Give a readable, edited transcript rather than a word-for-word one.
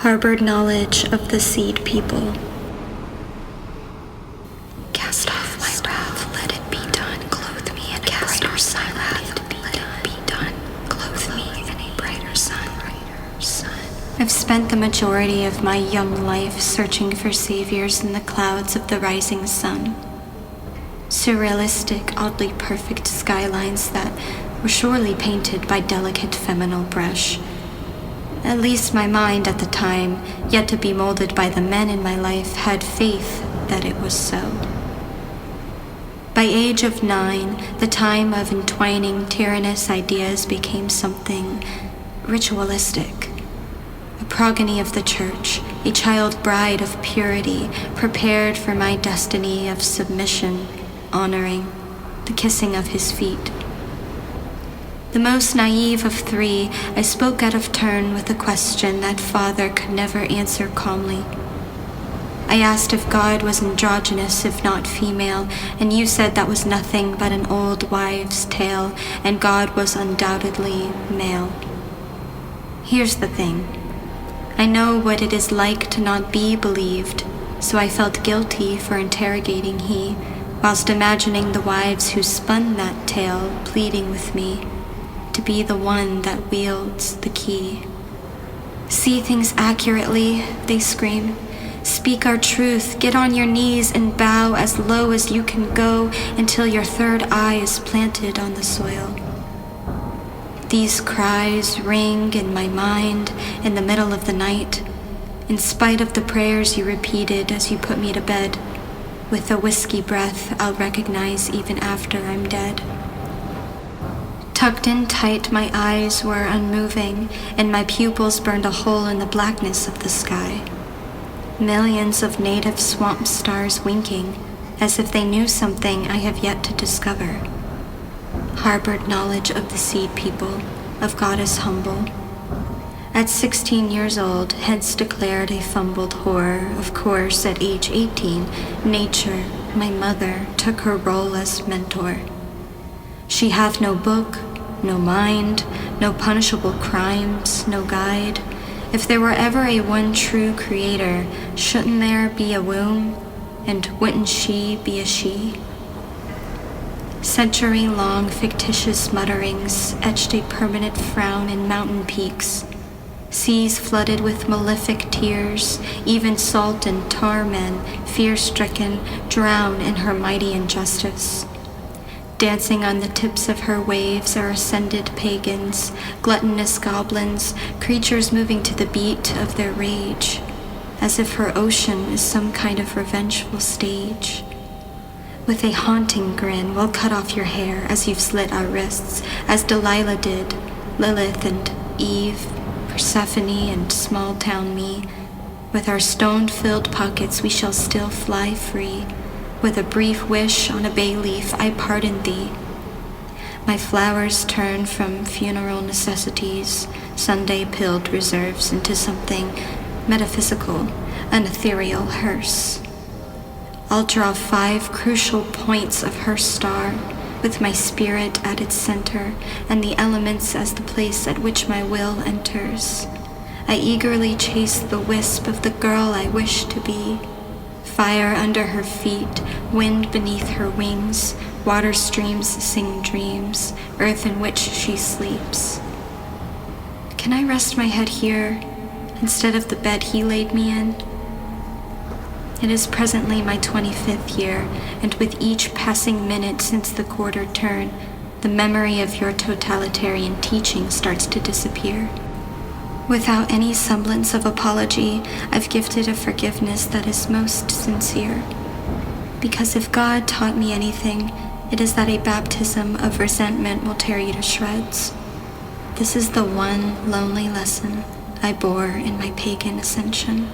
harbored knowledge of the seed people. Cast off my wrath, let it be done. Clothe me in a brighter sun, let it be done. Clothe me in a brighter sun. I've spent the majority of my young life searching for saviors in the clouds of the rising sun. Surrealistic, oddly perfect skylines that were surely painted by delicate feminine brush. At least my mind at the time, yet to be molded by the men in my life, had faith that it was so. By age of 9, the time of entwining tyrannous ideas became something ritualistic. A progeny of the church, a child bride of purity, prepared for my destiny of submission, honoring the kissing of his feet. The most naive of 3, I spoke out of turn with a question that father could never answer calmly. I asked if God was androgynous, if not female, and you said that was nothing but an old wives' tale, and God was undoubtedly male. Here's the thing. I know what it is like to not be believed, so I felt guilty for interrogating he, whilst imagining the wives who spun that tale pleading with me to be the one that wields the key. See things accurately, they scream. Speak our truth, get on your knees and bow as low as you can go until your third eye is planted on the soil. These cries ring in my mind in the middle of the night, in spite of the prayers you repeated as you put me to bed. With a whiskey breath I'll recognize even after I'm dead. Tucked in tight, my eyes were unmoving, and my pupils burned a hole in the blackness of the sky. Millions of native swamp stars winking, as if they knew something I have yet to discover. Harbored knowledge of the seed people, of goddess humble. At 16 years old, hence declared a fumbled whore. Of course, at age 18, nature, my mother, took her role as mentor. She hath no book, no mind, no punishable crimes, no guide. If there were ever a one true creator, shouldn't there be a womb, and wouldn't she be a she? Century-long fictitious mutterings etched a permanent frown in mountain peaks. Seas flooded with malefic tears, even salt and tar men, fear-stricken, drown in her mighty injustice. Dancing on the tips of her waves are ascended pagans, gluttonous goblins, creatures moving to the beat of their rage, as if her ocean is some kind of revengeful stage. With a haunting grin, we'll cut off your hair as you've slit our wrists, as Delilah did, Lilith and Eve, Persephone and small-town me. With our stone-filled pockets we shall still fly free. With a brief wish on a bay leaf, I pardon thee. My flowers turn from funeral necessities, Sunday-pilled reserves, into something metaphysical, an ethereal hearse. I'll draw 5 crucial points of her star, with my spirit at its center, and the elements as the place at which my will enters. I eagerly chase the wisp of the girl I wish to be. Fire under her feet, wind beneath her wings, water streams sing dreams, earth in which she sleeps. Can I rest my head here, instead of the bed he laid me in? It is presently my 25th year, and with each passing minute since the quarter turn, the memory of your totalitarian teaching starts to disappear. Without any semblance of apology, I've gifted a forgiveness that is most sincere. Because if God taught me anything, it is that a baptism of resentment will tear you to shreds. This is the one lonely lesson I bore in my pagan ascension.